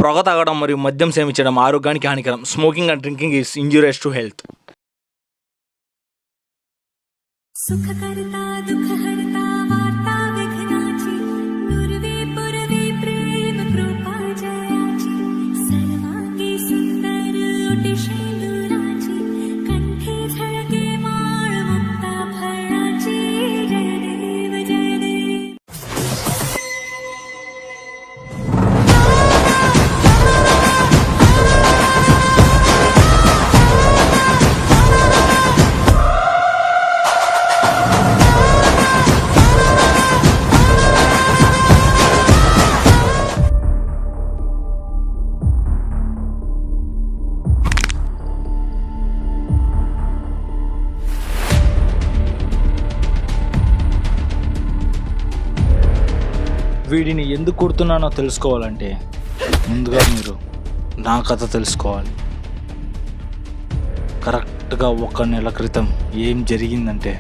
పొగ తాగడం మరియు మద్యం సేవించడం ఆరోగ్యానికి హానికరం. Smoking and drinking is injurious to health. వీడిని ఎందుకు కొడుతున్నానో తెలుసుకోవాలంటే ముందుగా మీరు నా కథ తెలుసుకోవాలి. కరెక్ట్గా 1 నెల క్రితం ఏం జరిగిందంటే,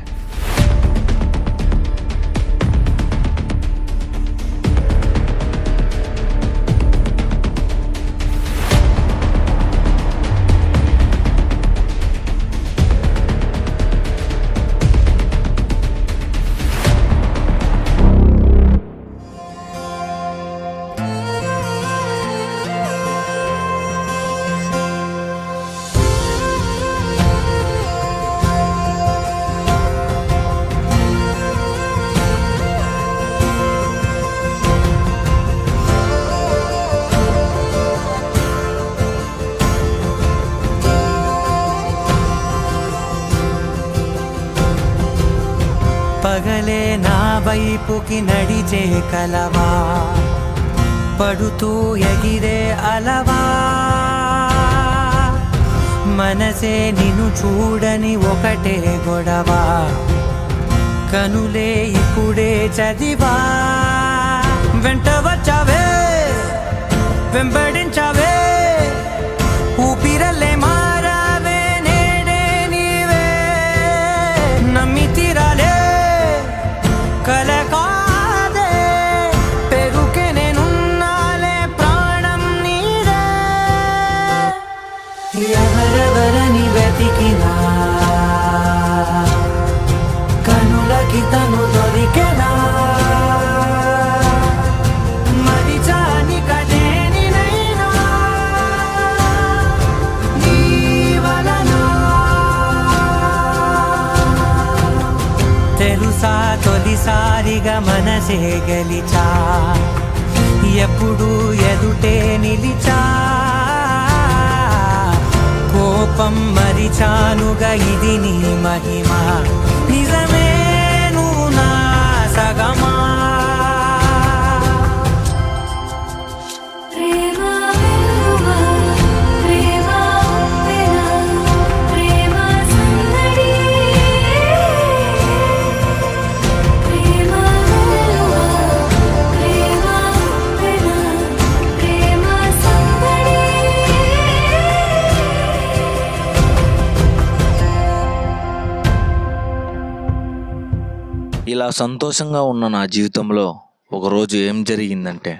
పగలే నా వైపుకి నడిచే కలవా, పడుతూ ఎగిరే అలవా, మనసే నిన్ను చూడని ఒకటే గొడవ, కనులే ఇప్పుడే చదివా, వెంట వచ్చావే వెంబడించావే, ఊపిరల్లే మారావే నేడే నీవే, నమ్మి తీరాలే కల కాదే, పెరుకే నేనున్నాలే ప్రాణం నీదే, ఎవరెవరని వెతికినా కనులకి తను దొరికెనా, మరిచాని కదేనినైనా నీ వలన. తెలుసా తొలిసారిగా మనసే గెలిచా, ఎప్పుడు ఎదుటే నిలిచా, కోపం మరిచానుగా ఇది నీ మహిమ, నిజమే నువ్వు నా సగమా. ఇలా సంతోషంగా ఉన్న నా జీవితంలో ఒకరోజు ఏం జరిగిందంటే,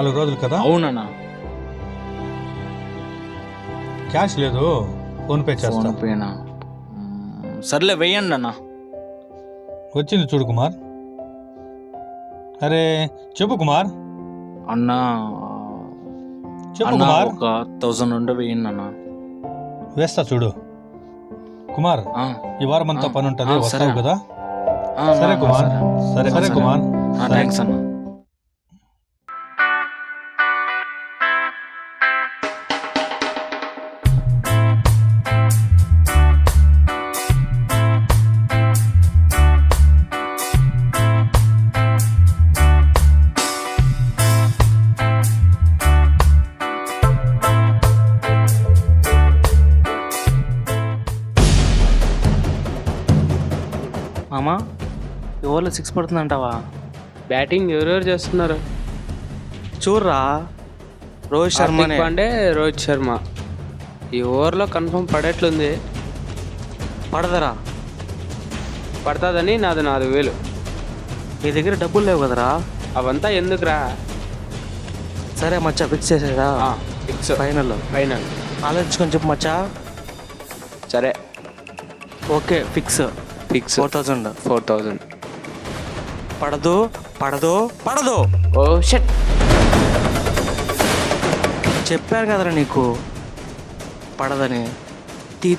4 రోజులు కదా? అవునన్నా. క్యాష్ లేదు, ఫోన్ పే చేస్తా. ఫోన్ పేనా? సర్లే వెయ్యండి అన్న. వచ్చింది చూడు కుమార్. అరే చెప్పు కుమార్, అన్నా చెప్పు అన్నా, కుమార్. ఒక 1000 ఉంటే వెయ్యండి అన్న. వేస్తా చూడు కుమార్. ఆ, ఈ వారం అంతా పని ఉంటుంది, ఆ, వస్తావు సరే. కదా? ఆ, సరే అన్న, కుమార్. సరే. సరే కుమార్. సరే. థ్యాంక్స్ అన్న. మామా ఓవర్లో 6 పడుతుందంటావా? బ్యాటింగ్ ఎవరెవరు చేస్తున్నారు? చూర్రా, రోహిత్ హార్దిక్ శర్మనే. పాండే, రోహిత్ శర్మ. ఈ ఓవర్లో కన్ఫర్మ్ పడేట్లుంది. పడదరా? పడుతుందని నాది 4000. నీ దగ్గర డబ్బులు లేవు కదరా? అవంతా ఎందుకురా? సరే మచ్చా, ఫిక్స్ చేసేదా? Fix, final final. ఆలోచించుకొని చెప్పు మచ్చా. సరే, ఓకే, ఫిక్స్. ఫిక్స్ 4000. 4000. పడదు పడదు పడదు. ఓ షట్, చెప్పాను కదరా నీకు పడదని. తీ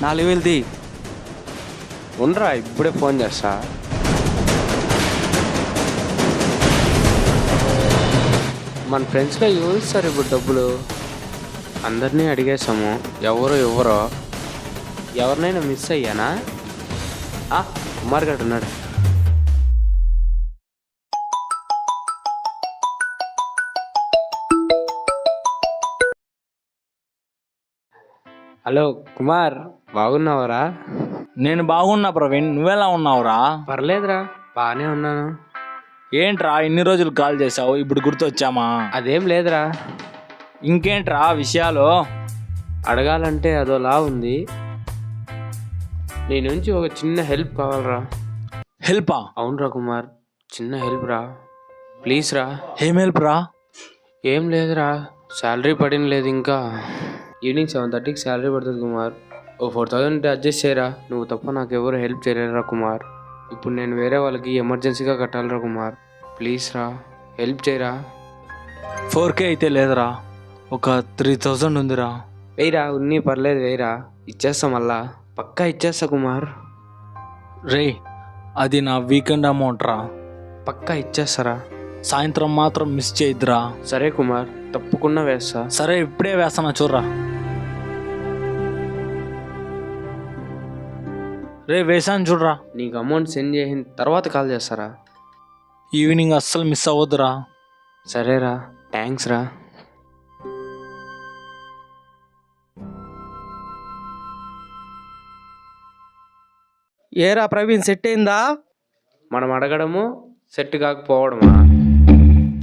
4000 తీ. ఉండరా, ఇప్పుడే ఫోన్ చేస్తా. మన ఫ్రెండ్స్లో ఎవరు ఇస్తారు ఇప్పుడు డబ్బులు? అందరినీ అడిగేసాము, ఎవరో ఎవరినైనా మిస్ అయ్యానా? కుమార్ గారు ఉన్నాడు. హలో కుమార్, బాగున్నావరా? నేను బాగున్నా ప్రవీణ్, నువ్వెలా ఉన్నావురా? పర్లేదురా, బాగానే ఉన్నాను. ఏంట్రా ఇన్ని రోజులు కాల్ చేసావు, ఇప్పుడు గుర్తొచ్చామా? అదేం లేదురా, ఇంకేంట్రా విషయాలు? అడగాలంటే అదోలా ఉంది. నీ నుంచి ఒక చిన్న హెల్ప్ కావాలరా. హెల్పా? అవునరా కుమార్, చిన్న హెల్ప్ రా, ప్లీజ్ రా. ఏం హెల్ప్ రా? ఏం లేదురా, శాలరీ పడిన లేదు ఇంకా. ఈవినింగ్ 7:30కి శాలరీ పడుతుంది కుమార్. ఓ 4000 అడ్జస్ట్ చేయరా. నువ్వు తప్ప నాకు ఎవరు హెల్ప్ చేయలేరా కుమార్. ఇప్పుడు నేను వేరే వాళ్ళకి ఎమర్జెన్సీగా కట్టాలిరా కుమార్. ప్లీజ్ రా, హెల్ప్ చేయరా. 4K అయితే లేదురా, ఒక 3000 ఉందిరా. వెయ్యిరా, ఉన్ని పర్లేదు, వెయ్యిరా, ఇచ్చేస్తా, మళ్ళా పక్కా ఇచ్చేస్తా కుమార్. రే, అది నా వీకెండ్ అమౌంట్ రా. పక్కా ఇచ్చేస్తారా? సాయంత్రం మాత్రం మిస్ చేయద్దురా. సరే కుమార్, తప్పకుండా వేస్తా. సరే, ఇప్పుడే వేస్తానా చూడరా. రే, వేసాను చూడరా. నీకు అమౌంట్ సెండ్ చేసిన తర్వాత కాల్ చేస్తారా? ఈవినింగ్ అస్సలు మిస్ అవ్వద్దురా. సరేరా, థ్యాంక్స్ రా. ఏరా ప్రవీణ్, సెట్ అయిందా? మనం అడగడము సెట్ కాకపోవడమా?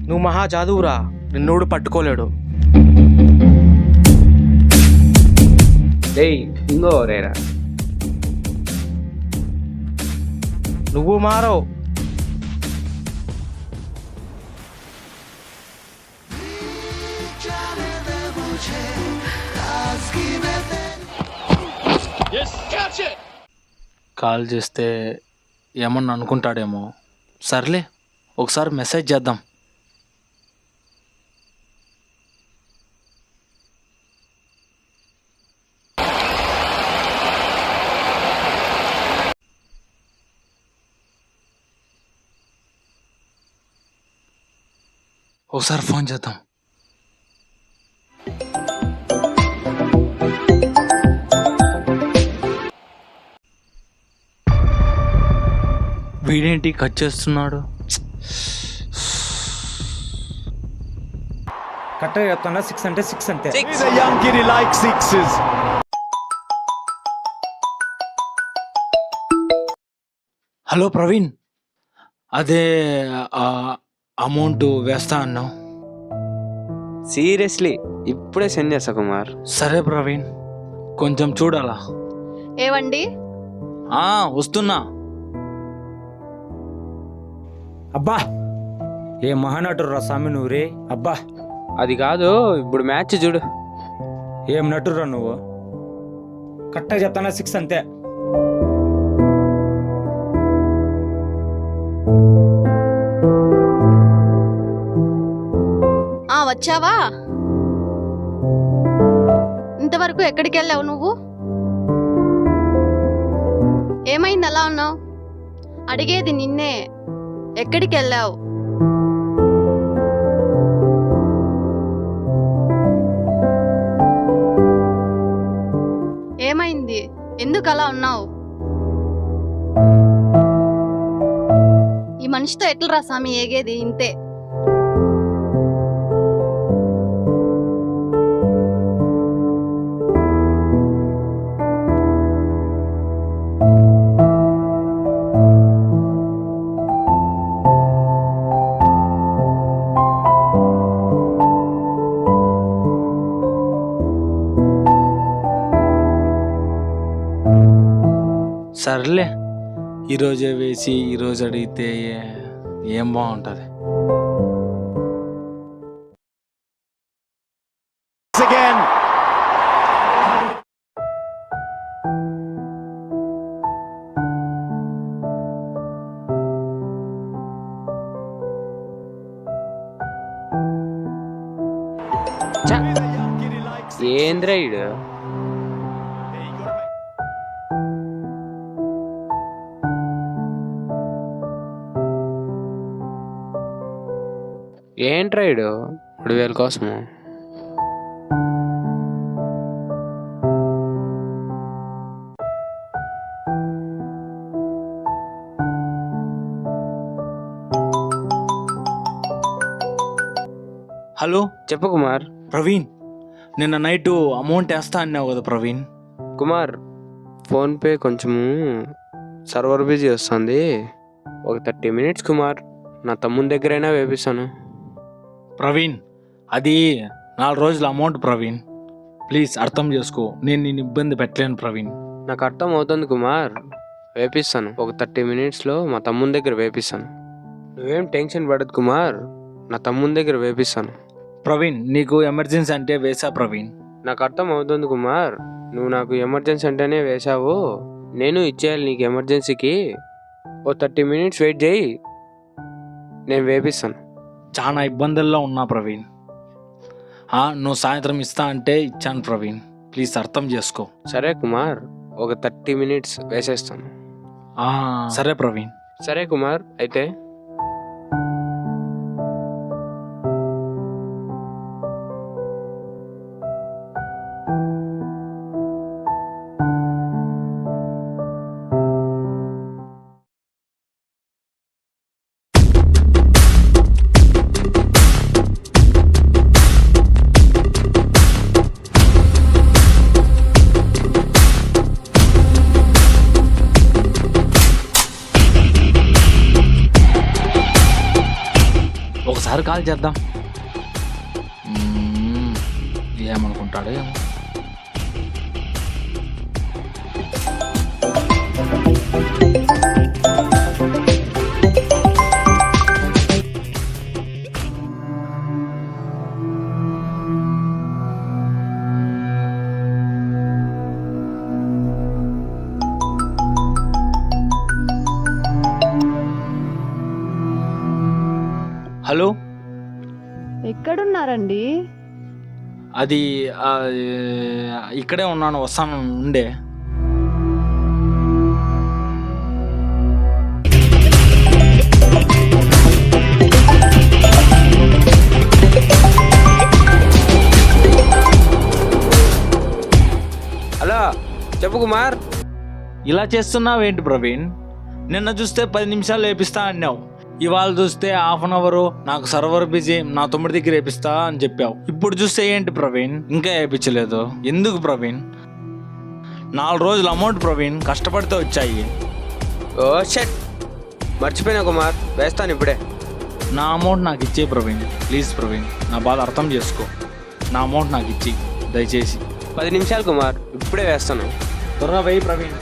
నువ్వు మహా జాదువురా, నిన్నోడు పట్టుకోలేడు. డేయ్, ఇంకో రేరా. నువ్వు మారవు. కాల్ చేస్తే ఏమన్నా అనుకుంటాడేమో. సర్లే, ఒకసారి మెసేజ్ చేద్దాం. ఒకసారి ఫోన్ చేద్దాం. వీడేంటి కట్ చేస్తున్నాడు? కరెక్ట్గా చెప్తాను, 6 అంటే 6 అంతే. He's a young kid, he likes sixes. Hello Praveen, అదే అమౌంట్ వేస్తా అన్నావు. సీరియస్లీ ఇప్పుడే సెండ్ చేస్తా కుమార్. సరే ప్రవీణ్, కొంచెం చూడాలా. ఏవండి? వస్తున్నా. అబ్బా, ఏ మహానటుడు రా స్వామి నువ్వు రే. అబ్బా అది కాదు, ఇప్పుడు మ్యాచ్ చూడు. ఏం నటురా నువ్వు. కరెక్ట్గా చెప్తానా 6 అంతే. వచ్చావా? ఇంతవరకు ఎక్కడికి వెళ్ళావు నువ్వు? ఏమైంది అలా ఉన్నావు? అడిగేది నిన్నే, ఎక్కడికి వెళ్ళావు? ఏమైంది? ఎందుకు అలా ఉన్నావు? ఈ మనిషితో ఎట్లరా స్వామి ఏగేది? ఇంతే. సర్లే, ఈరోజే వేసి ఈరోజు అడిగితే ఏం బాగుంటుంది. Again. ఏంద్రా ఈడు? ఏంట్రా ఈడు 3000 కోసము? హలో చెప్పు కుమార్. ప్రవీణ్, నిన్న నైట్ అమౌంట్ వేస్తా అన్నావు కదా ప్రవీణ్. కుమార్, ఫోన్పే కొంచెము సర్వర్ బిజీ వస్తుంది, ఒక 30 మినిట్స్ కుమార్. నా తమ్ముని దగ్గరైనా వేపిస్తాను. ప్రవీణ్, అది 4 రోజుల అమౌంట్ ప్రవీణ్, ప్లీజ్ అర్థం చేసుకో. నేను నిన్ను ఇబ్బంది పెట్టలేను ప్రవీణ్. నాకు అర్థం అవుతుంది కుమార్, వేపిస్తాను. ఒక 30 మినిట్స్లో మా తమ్ముని దగ్గర వేపిస్తాను. నువ్వేం టెన్షన్ పడదు కుమార్, నా తమ్ముని దగ్గర వేపిస్తాను. ప్రవీణ్, నీకు ఎమర్జెన్సీ అంటే వేసా ప్రవీణ్. నాకు అర్థం అవుతుంది కుమార్, నువ్వు నాకు ఎమర్జెన్సీ అంటేనే వేసావు. నేను ఇచ్చేయాలి నీకు ఎమర్జెన్సీకి. ఓ 30 మినిట్స్ వెయిట్ చేయి, నేను వేపిస్తాను. చాలా ఇబ్బందుల్లో ఉన్నా ప్రవీణ్. నువ్వు సాయంత్రం ఇస్తా అంటే ఇచ్చాను ప్రవీణ్, ప్లీజ్ అర్థం చేసుకో. సరే కుమార్, ఒక 30 మినిట్స్ వేసేస్తాను. సరే ప్రవీణ్. సరే కుమార్, అయితే ఒకసారి కాల్ చేద్దాం. ఏమనుకుంటాడో ఏమో. హలో, ఎక్కడున్నారండి? అది ఇక్కడే ఉన్నాను, వస్తాను ఉండే. హలో, చెప్పు కుమార్. ఇలా చేస్తున్నావేంటి ప్రవీణ్? నిన్న చూస్తే 10 నిమిషాలు వేపిస్తా అన్నావు, ఇవాళ చూస్తే హాఫ్ అన్ అవర్ నాకు సర్వర్ బిజీ, నా తమ్ముడి దగ్గర వేపిస్తా అని చెప్పావు. ఇప్పుడు చూస్తే ఏంటి ప్రవీణ్, ఇంకా వేయించలేదు? ఎందుకు ప్రవీణ్? 4 రోజుల అమౌంట్ ప్రవీణ్, కష్టపడితే వచ్చాయి. ఓ షట్, మర్చిపోయినా కుమార్, వేస్తాను ఇప్పుడే. నా అమౌంట్ నాకు ఇచ్చే ప్రవీణ్, ప్లీజ్ ప్రవీణ్, నా బాధ అర్థం చేసుకో. నా అమౌంట్ నాకు ఇచ్చి దయచేసి. 10 నిమిషాలు కుమార్, ఇప్పుడే వేస్తాను. త్వరగా వెయ్యి ప్రవీణ్.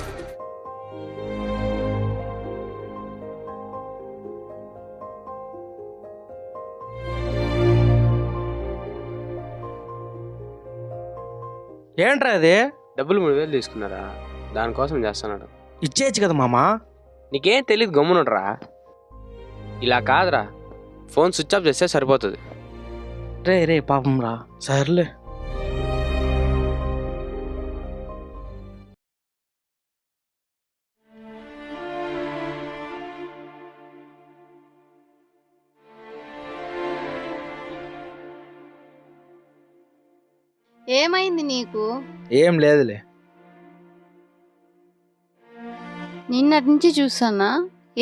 ఏంట్రా అది? డబ్బులు 3000 తీసుకున్నారా? దానికోసం చేస్తున్నాడు. ఇచ్చేయచ్చు కదా మామా. నీకేం తెలియదు, గమ్మునుండ్రా. ఇలా కాదురా, ఫోన్ స్విచ్ ఆఫ్ చేస్తే సరిపోతుంది. రే పాపం రా. సర్లే. ఏమైంది నీకు? ఏం లేదులే. నిన్నటి నుంచి చూసానా.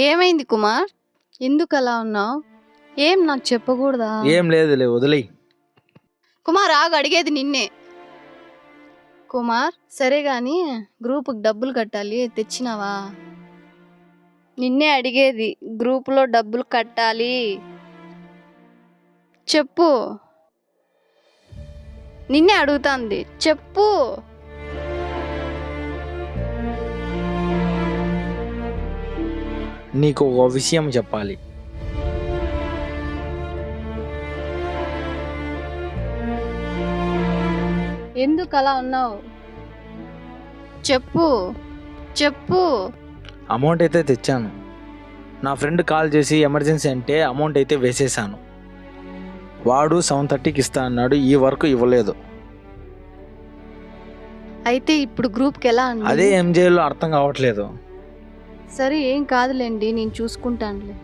ఏమైంది కుమార్? ఎందుకు అలా ఉన్నావు? ఏం నాకు చెప్పకూడదా? ఏం లేదులే, వదిలేయ్. కుమార్ ఆగు, అడిగేది నిన్నే. కుమార్ సరే గాని గ్రూపుకి డబ్బులు కట్టాలి, తెచ్చినావా? నిన్నే అడిగేది, గ్రూపులో డబ్బులు కట్టాలి చెప్పు. నిన్నే అడుగుతాంది, చెప్పు. నీకు ఒక విషయం చెప్పాలి. ఎందుకు అలా ఉన్నావు? చెప్పు చెప్పు. అమౌంట్ అయితే తెచ్చాను. నా ఫ్రెండ్ కాల్ చేసి ఎమర్జెన్సీ అంటే అమౌంట్ అయితే వేసేసాను. వాడు 7:30కి ఇస్తా అన్నాడు, ఈ వరకు ఇవ్వలేదు. అయితే ఇప్పుడు గ్రూప్కి ఎలా అండి? అదే ఏం చేయాలో అర్థం కావట్లేదు. సరే ఏం కాదులేండి, నేను చూసుకుంటానులే.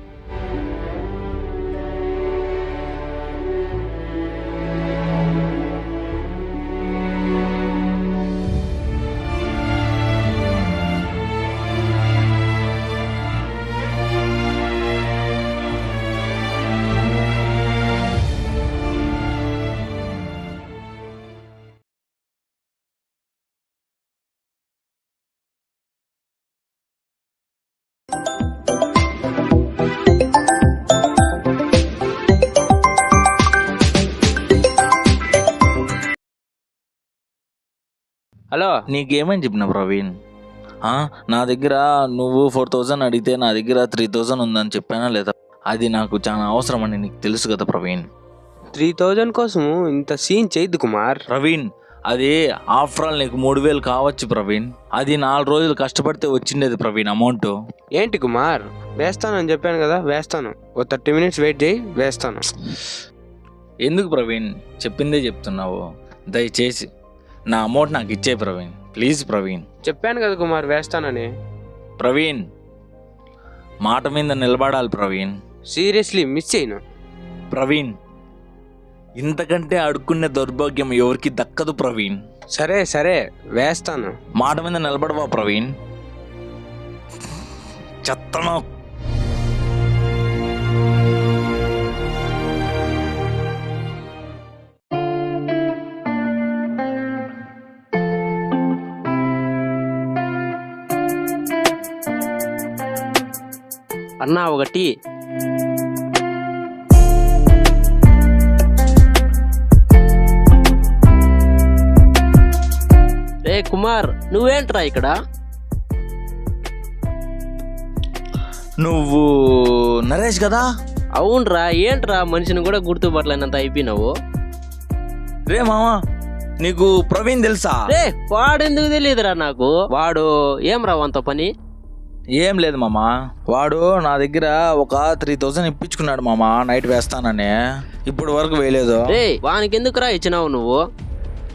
హలో, నీకేమని చెప్పిన ప్రవీణ్? నా దగ్గర నువ్వు 4000 అడిగితే నా దగ్గర 3000 ఉందని చెప్పానా లేదా? అది నాకు చాలా అవసరం అని నీకు తెలుసు కదా ప్రవీణ్. 3000 కోసము ఇంత సీన్ చేయద్దు కుమార్. ప్రవీణ్, అది ఆఫ్టర్ ఆల్ నీకు 3000 కావచ్చు ప్రవీణ్. అది 4 రోజులు కష్టపడితే వచ్చిండేది ప్రవీణ్ అమౌంట్. ఏంటి కుమార్, వేస్తానని చెప్పాను కదా, వేస్తాను. ఓ 30 minutes వెయిట్ చేయి, వేస్తాను. ఎందుకు ప్రవీణ్ చెప్పిందే చెప్తున్నావు? దయచేసి నా అమౌంట్ నాకు ఇచ్చే ప్రవీణ్, ప్లీజ్ ప్రవీణ్. చెప్పాను కదా కుమార్, వేస్తానని. ప్రవీణ్, మాట మీద నిలబడాలి ప్రవీణ్. సీరియస్లీ మిస్ చేయను. ప్రవీణ్, ఇంతకంటే అడుక్కునే దౌర్భాగ్యం ఎవరికి దక్కదు ప్రవీణ్. సరే సరే వేస్తాను. మాట మీద నిలబడవా ప్రవీణ్? చెత్తను. అన్నా ఒకటి. రే కుమార్, నువ్వేంట్రా ఇక్కడ? నువ్వు నరేష్ కదా? అవునరా, ఏంట్రా మనిషిని కూడా గుర్తుపట్టలేనంత అయిపోయినావు? రే మామా, నీకు ప్రవీణ్ తెలుసా? రే వాడెందుకు తెలియదురా నాకు. వాడు ఏం రా వంత పని? ఏం లేదు మామా, వాడు నా దగ్గర ఒక 3000 ఇప్పించుకున్నాడు మామా, నైట్ వేస్తానని. ఇప్పుడు వరకు వేయలేదు. రే వానికి ఎందుకురా ఇచ్చినావు నువ్వు?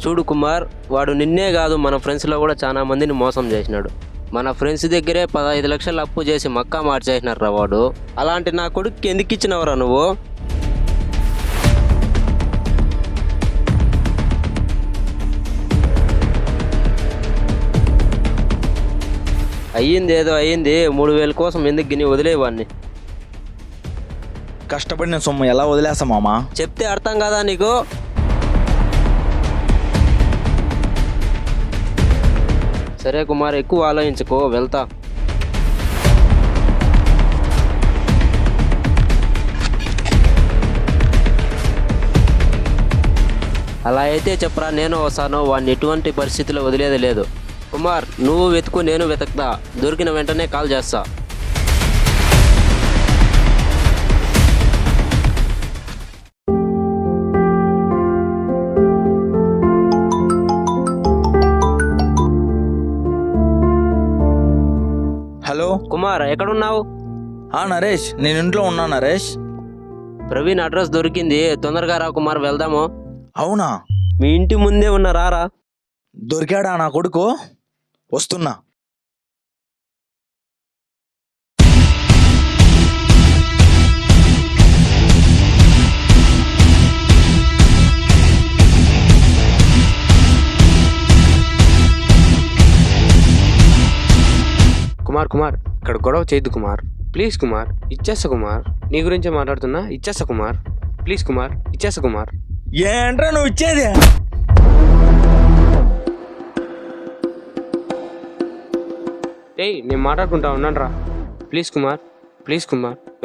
చూడు కుమార్, వాడు నిన్నే కాదు మన ఫ్రెండ్స్లో కూడా చాలా మందిని మోసం చేసినాడు. మన ఫ్రెండ్స్ దగ్గరే 15 లక్షలు అప్పు చేసి మక్కా మార్చేసినారా వాడు. అలాంటి నా కొడుక్కి ఎందుకు ఇచ్చినవరా నువ్వు? అయ్యింది ఏదో అయ్యింది, 3000 కోసం ఎందుకు గిని వదిలేవాడిని? కష్టపడిన సొమ్ము ఎలా వదిలేస్తా మామా? చెప్తే అర్థం కాదా నీకు? సరే కుమార్, ఎక్కువ ఆలోచించుకో, వెళ్తా. అలా అయితే చెప్పరా, నేను వస్తాను. వాడిని ఎటువంటి పరిస్థితిలో వదిలేది లేదు. కుమార్, నువ్వు వెతుకు, నేను వెతుకుతా. దొరికిన వెంటనే కాల్ చేస్తా. కుమార్ ఎక్కడున్నావు? నరేష్, నేను ఇంట్లో ఉన్నా నరేష్. ప్రవీణ్ అడ్రస్ దొరికింది, తొందరగా రా కుమార్, వెళ్దాము. అవునా? మీ ఇంటి ముందే ఉన్న రారా. దొరికాడా నా కొడుకు? వస్తున్నా. కుమార్ ఇక్కడ గొడవ చేయద్దు కుమార్, ప్లీజ్ కుమార్, ఇచ్చేస్తా కుమార్, నీ గురించే మాట్లాడుతున్నా, ఇచ్చేస్తా కుమార్, ప్లీజ్ కుమార్, ఇచ్చేస్తా కుమార్. ఏంట్రా నువ్వు ఇచ్చేది? ఏయ్ నేను మాట్లాడుకుంటా ఉన్నాను రా, ప్లీజ్ కుమార్,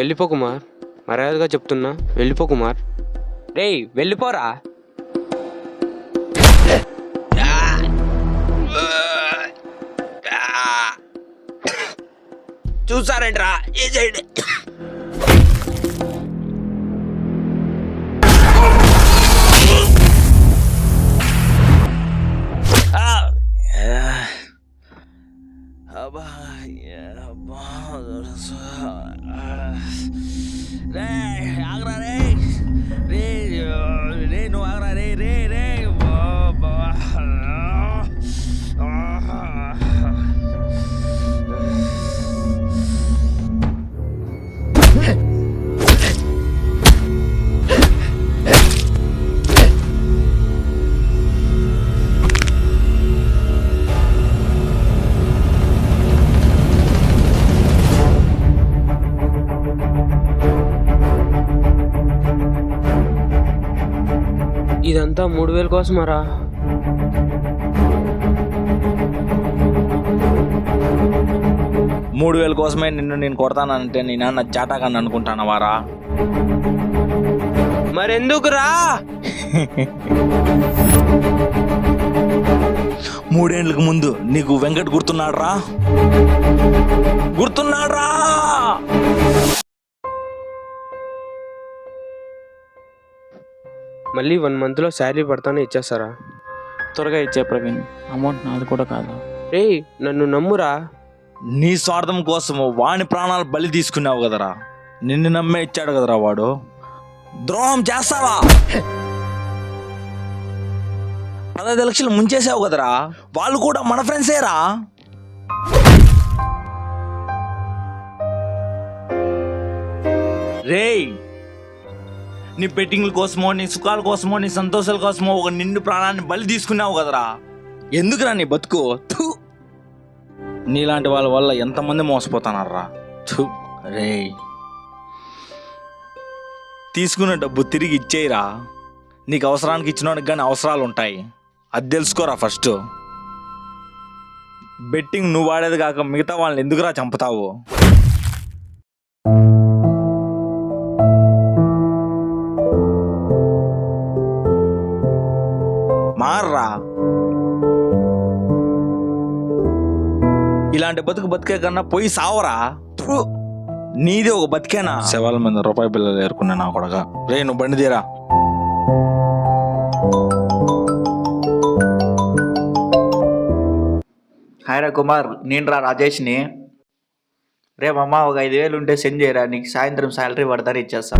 వెళ్ళిపో కుమార్, మర్యాదగా చెప్తున్నా, వెళ్ళిపో కుమార్. రేయ్ వెళ్ళిపోరా. చూసారేంట్రా ఏ సైడ్? ఇదంతా 3000 కోసమారా? మూడు వేల కోసమే నిన్ను నేను కొడతానంటే నీ నాన్న చాటాగాన్ని అనుకుంటాను వారా? మరెందుకురా? 3 ఏళ్ళకు ముందు నీకు వెంకట్ గుర్తున్నాడ్రా? మళ్ళీ 1 monthలో శాలరీ పడతానే ఇచ్చేస్తారా? త్వరగా ఇచ్చే ప్రవీణ్, అమౌంట్ నాది కూడా కాదు. రేయ్ నన్ను నమ్మురా. నీ స్వార్థం కోసము వాని ప్రాణాలు బలి తీసుకున్నావు కదరా. నిన్ను నమ్మే ఇచ్చాడు కదరా వాడు. ద్రోహం చేస్తావా? 15 లక్షలు ముంచేసావు కదరా. వాళ్ళు కూడా మన ఫ్రెండ్సేరా. రేయ్, నీ బెట్టింగ్ల కోసమో, నీ సుఖాల కోసమో, నీ సంతోషాల కోసమో ఒక నిండు ప్రాణాన్ని బలి తీసుకున్నావు కదరా. ఎందుకురా నీ బతుకు? థు. నీలాంటి వాళ్ళ వల్ల ఎంతమంది మోసపోతున్నారా. రేయ్, తీసుకున్న డబ్బు తిరిగి ఇచ్చేయరా. నీకు అవసరానికి ఇచ్చినోడికి కానీ అవసరాలు ఉంటాయి, అది తెలుసుకోరా ఫస్ట్. బెట్టింగ్ నువ్వు వాడేది కాక మిగతా వాళ్ళని ఎందుకురా చంపుతావు? మార్రా. ఇలాంటి బతుకు బతికే కన్నా పోయి సావరా. థు. నీది ఒక బతికేనా? శవాల మీద రూపాయి బిల్లలు ఏరుకున్నా నా కొడగా. రే నువ్వు బండి తీరా. హాయ్ రా కుమార్, నేను రా రాజేష్ని. రే మామ, ఒక 5000 ఉంటే సెండ్ చేయరా, నీకు సాయంత్రం శాలరీ పడతారు ఇచ్చేస్తా.